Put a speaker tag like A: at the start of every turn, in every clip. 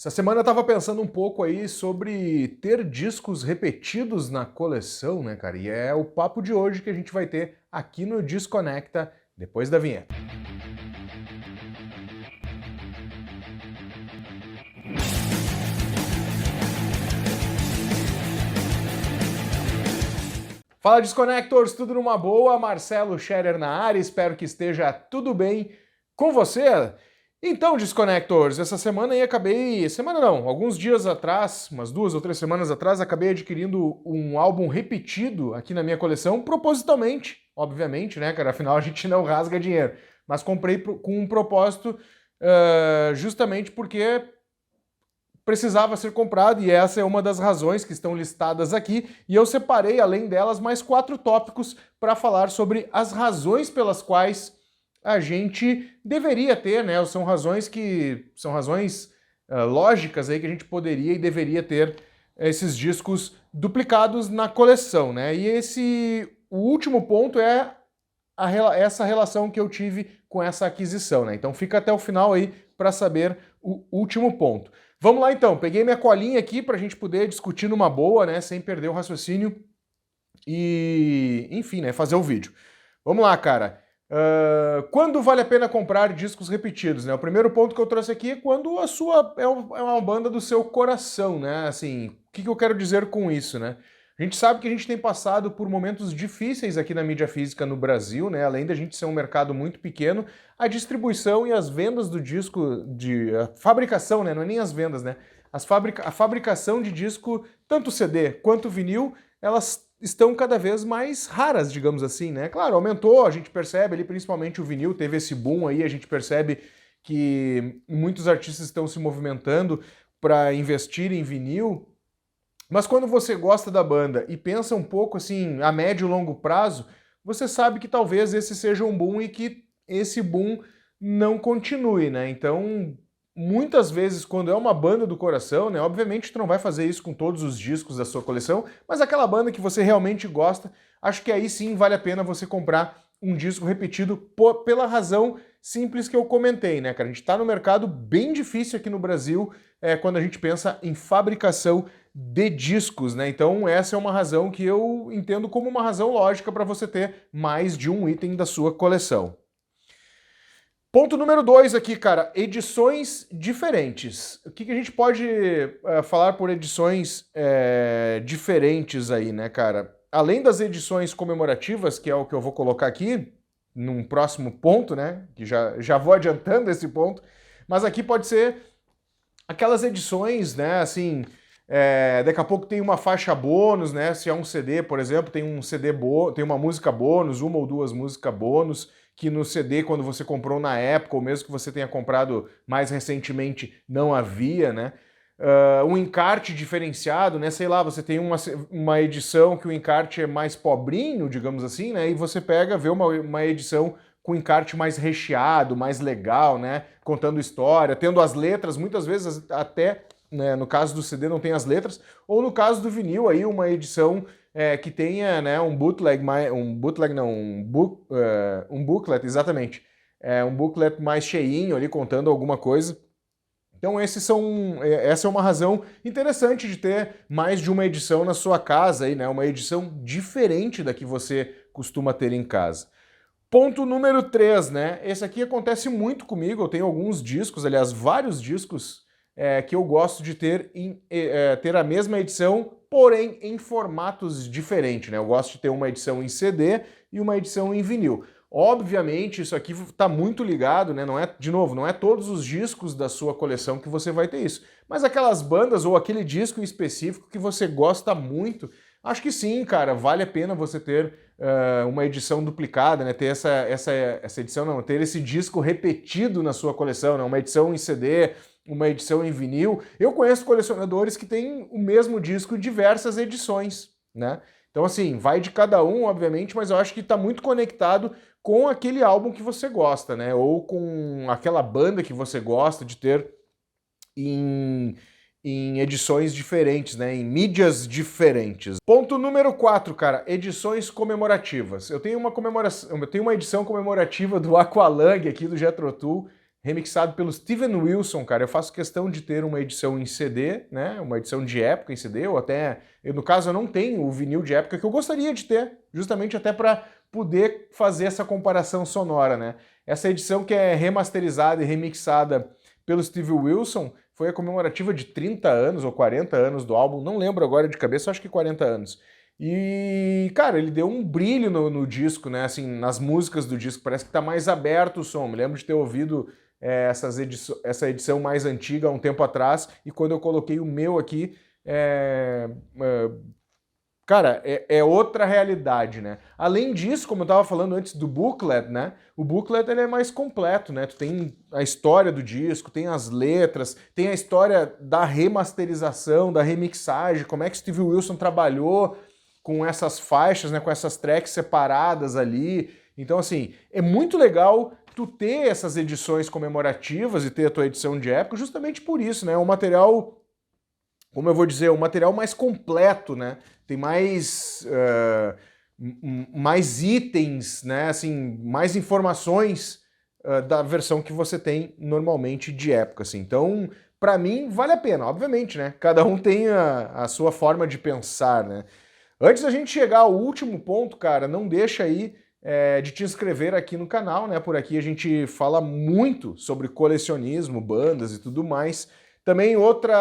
A: Essa semana eu tava pensando um pouco aí sobre ter discos repetidos na coleção, né, cara? E é o papo de hoje que a gente vai ter aqui no Desconecta, depois da vinheta. Fala, Desconectors, tudo numa boa? Marcelo Scherer na área, espero que esteja tudo bem com você. Então, Desconectors, essa semana aí acabei... Semana não, alguns dias atrás, umas 2 ou 3 semanas atrás, acabei adquirindo um álbum repetido aqui na minha coleção, propositalmente, obviamente, né, cara? Afinal, a gente não rasga dinheiro. Mas comprei com um propósito justamente porque precisava ser comprado, e essa é uma das razões que estão listadas aqui, e eu separei, além delas, mais 4 tópicos para falar sobre as razões pelas quais a gente deveria ter, né? São razões lógicas aí que a gente poderia e deveria ter esses discos duplicados na coleção, né? E o último ponto é essa relação que eu tive com essa aquisição, né? Então fica até o final aí para saber o último ponto. Vamos lá então, peguei minha colinha aqui para a gente poder discutir numa boa, né, sem perder o raciocínio e, enfim, né, fazer o vídeo. Vamos lá, cara. Quando vale a pena comprar discos repetidos, né? O primeiro ponto que eu trouxe aqui é quando a sua é uma banda do seu coração, né? Assim, o que eu quero dizer com isso, né? A gente sabe que a gente tem passado por momentos difíceis aqui na mídia física no Brasil, né? Além da gente ser um mercado muito pequeno, a distribuição e as vendas do disco, a fabricação, né? Não é nem as vendas, né? A fabricação de disco, tanto CD quanto vinil, elas estão cada vez mais raras, digamos assim, né? Claro, aumentou, a gente percebe ali, principalmente o vinil, teve esse boom aí, a gente percebe que muitos artistas estão se movimentando para investir em vinil. Mas quando você gosta da banda e pensa um pouco assim, a médio e longo prazo, você sabe que talvez esse seja um boom e que esse boom não continue, né? Então, muitas vezes, quando é uma banda do coração, né? Obviamente tu não vai fazer isso com todos os discos da sua coleção, mas aquela banda que você realmente gosta, acho que aí sim vale a pena você comprar um disco repetido pela razão simples que eu comentei, né, cara? A gente tá no mercado bem difícil aqui no Brasil quando a gente pensa em fabricação de discos, né? Então essa é uma razão que eu entendo como uma razão lógica para você ter mais de um item da sua coleção. Ponto número 2 aqui, cara, edições diferentes. O que a gente pode falar por edições diferentes aí, né, cara? Além das edições comemorativas, que é o que eu vou colocar aqui, num próximo ponto, né, que já vou adiantando esse ponto, mas aqui pode ser aquelas edições, né, assim... daqui a pouco tem uma faixa bônus, né? Se é um CD, por exemplo, tem um CD tem uma música bônus, uma ou duas músicas bônus, que no CD, quando você comprou na época, ou mesmo que você tenha comprado mais recentemente, não havia, né? Um encarte diferenciado, né? Sei lá, você tem uma edição que o encarte é mais pobrinho, digamos assim, né? E você vê uma edição com encarte mais recheado, mais legal, né? Contando história, tendo as letras, muitas vezes até... né, no caso do CD não tem as letras, ou no caso do vinil aí uma edição que tenha, né, um booklet, exatamente, um booklet mais cheinho ali contando alguma coisa. Então essa é uma razão interessante de ter mais de uma edição na sua casa aí, né, uma edição diferente da que você costuma ter em casa. Ponto número 3, né? Esse aqui acontece muito comigo, eu tenho alguns discos, aliás, vários discos que eu gosto de ter a mesma edição, porém em formatos diferentes, né? Eu gosto de ter uma edição em CD e uma edição em vinil. Obviamente, isso aqui está muito ligado, né? Não é todos os discos da sua coleção que você vai ter isso. Mas aquelas bandas ou aquele disco em específico que você gosta muito, acho que sim, cara, vale a pena você ter uma edição duplicada, né? Ter essa edição, não, ter esse disco repetido na sua coleção, né? Uma edição em CD, uma edição em vinil. Eu conheço colecionadores que têm o mesmo disco em diversas edições, né? Então, assim, vai de cada um, obviamente, mas eu acho que está muito conectado com aquele álbum que você gosta, né? Ou com aquela banda que você gosta de ter em edições diferentes, né? Em mídias diferentes. Ponto número 4, cara, edições comemorativas. Eu tenho uma edição comemorativa do Aqualung aqui do Jethro Tull, remixado pelo Steven Wilson, cara. Eu faço questão de ter uma edição em CD, né? Uma edição de época em CD, ou até, no caso, eu não tenho o vinil de época que eu gostaria de ter, justamente até para poder fazer essa comparação sonora, né? Essa edição que é remasterizada e remixada pelo Steve Wilson foi a comemorativa de 30 anos ou 40 anos do álbum, não lembro agora de cabeça, acho que 40 anos. E, cara, ele deu um brilho no disco, né? Assim, nas músicas do disco, parece que tá mais aberto o som. Me lembro de ter ouvido essa edição mais antiga há um tempo atrás, e quando eu coloquei o meu aqui, cara, é outra realidade, né? Além disso, como eu tava falando antes do booklet, né? O booklet ele é mais completo, né? Tu tem a história do disco, tem as letras, tem a história da remasterização, da remixagem, como é que Steve Wilson trabalhou com essas faixas, né? Com essas tracks separadas ali. Então, assim, é muito legal tu ter essas edições comemorativas e ter a tua edição de época justamente por isso, né? É um material, como eu vou dizer, um material mais completo, né? Tem mais itens, né? Assim, mais informações da versão que você tem normalmente de época, assim. Então, para mim, vale a pena, obviamente, né? Cada um tem a sua forma de pensar, né? Antes da gente chegar ao último ponto, cara, não deixa aí de te inscrever aqui no canal, né? Por aqui a gente fala muito sobre colecionismo, bandas e tudo mais. Também outro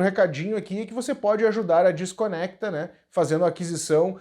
A: recadinho aqui é que você pode ajudar a Desconecta, né? Fazendo a aquisição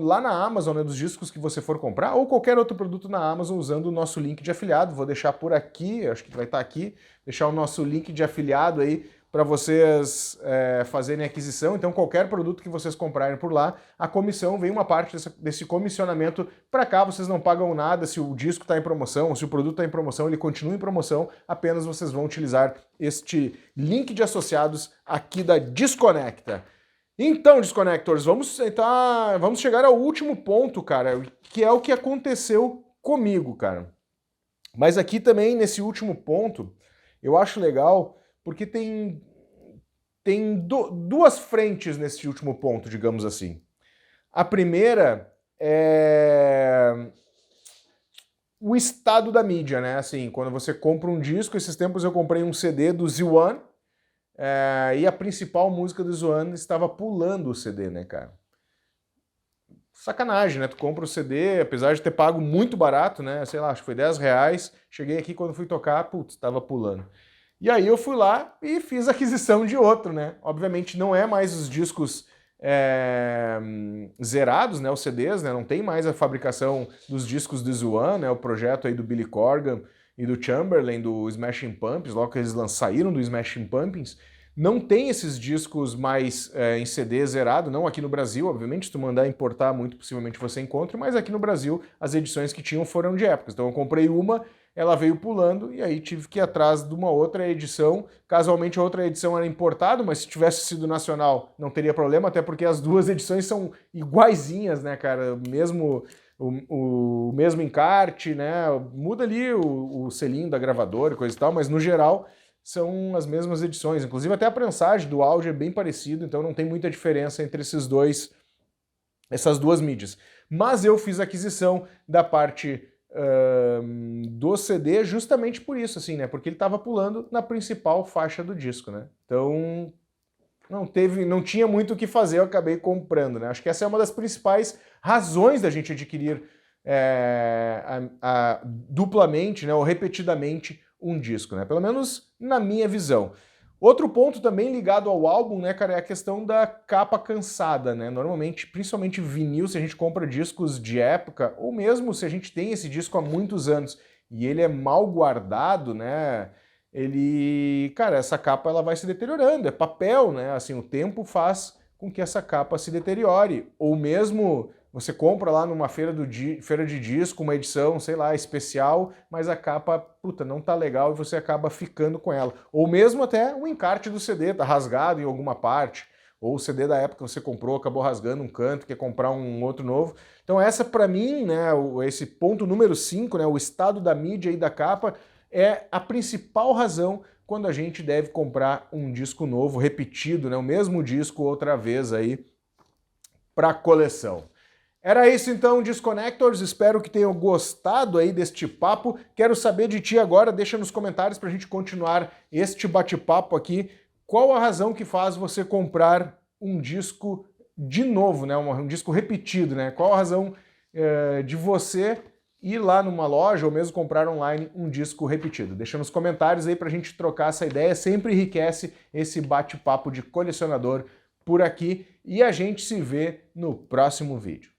A: lá na Amazon, né? Dos discos que você for comprar, ou qualquer outro produto na Amazon usando o nosso link de afiliado. Vou deixar por aqui, acho que vai estar aqui, deixar o nosso link de afiliado aí para vocês fazerem aquisição. Então qualquer produto que vocês comprarem por lá, a comissão vem uma parte desse comissionamento para cá, vocês não pagam nada se o disco está em promoção, se o produto está em promoção, ele continua em promoção, apenas vocês vão utilizar este link de associados aqui da Desconecta. Então, Desconectors, vamos chegar ao último ponto, cara, que é o que aconteceu comigo, cara. Mas aqui também, nesse último ponto, eu acho legal porque tem duas frentes nesse último ponto, digamos assim. A primeira é o estado da mídia, né? Assim, quando você compra um disco, esses tempos eu comprei um CD do Z1, e a principal música do Z1 estava pulando o CD, né, cara? Sacanagem, né? Tu compra o CD, apesar de ter pago muito barato, né? Sei lá, acho que foi R$10. Cheguei aqui, quando fui tocar, putz, estava pulando. E aí eu fui lá e fiz a aquisição de outro, né? Obviamente não é mais os discos zerados, né? Os CDs, né? Não tem mais a fabricação dos discos do Z1, né? O projeto aí do Billy Corgan e do Chamberlain, do Smashing Pumpkins, logo que eles saíram do Smashing Pumpkins, não tem esses discos mais em CD zerado, não aqui no Brasil, obviamente, se tu mandar importar, muito possivelmente você encontra, mas aqui no Brasil as edições que tinham foram de épocas. Então eu comprei uma, ela veio pulando e aí tive que ir atrás de uma outra edição. Casualmente a outra edição era importada, mas se tivesse sido nacional não teria problema, até porque as duas edições são iguaizinhas, né, cara? O mesmo encarte, né? Muda ali o selinho da gravadora e coisa e tal, mas no geral são as mesmas edições. Inclusive até a prensagem do áudio é bem parecido, então não tem muita diferença entre essas duas mídias. Mas eu fiz a aquisição da parte do CD justamente por isso, assim, né? Porque ele estava pulando na principal faixa do disco, né? Então não tinha muito o que fazer, eu acabei comprando, né? Acho que essa é uma das principais razões da gente adquirir duplamente, né, ou repetidamente um disco, né? Pelo menos na minha visão. Outro ponto também ligado ao álbum, né, cara, é a questão da capa cansada, né? Normalmente, principalmente vinil, se a gente compra discos de época, ou mesmo se a gente tem esse disco há muitos anos e ele é mal guardado, né? Cara, essa capa ela vai se deteriorando, é papel, né? Assim, o tempo faz com que essa capa se deteriore. Ou mesmo você compra lá numa feira de disco uma edição, sei lá, especial, mas a capa, puta, não tá legal e você acaba ficando com ela. Ou mesmo até o encarte do CD tá rasgado em alguma parte, ou o CD da época que você comprou acabou rasgando um canto, quer comprar um outro novo. Então essa para mim, né, esse ponto número 5, né, o estado da mídia e da capa, é a principal razão quando a gente deve comprar um disco novo, repetido, né, o mesmo disco outra vez aí para coleção. Era isso então, Disconnectors, espero que tenham gostado aí deste papo. Quero saber de ti agora, deixa nos comentários pra gente continuar este bate-papo aqui. Qual a razão que faz você comprar um disco de novo, né? Um disco repetido, né? Qual a razão de você ir lá numa loja ou mesmo comprar online um disco repetido? Deixa nos comentários aí pra gente trocar essa ideia, sempre enriquece esse bate-papo de colecionador por aqui e a gente se vê no próximo vídeo.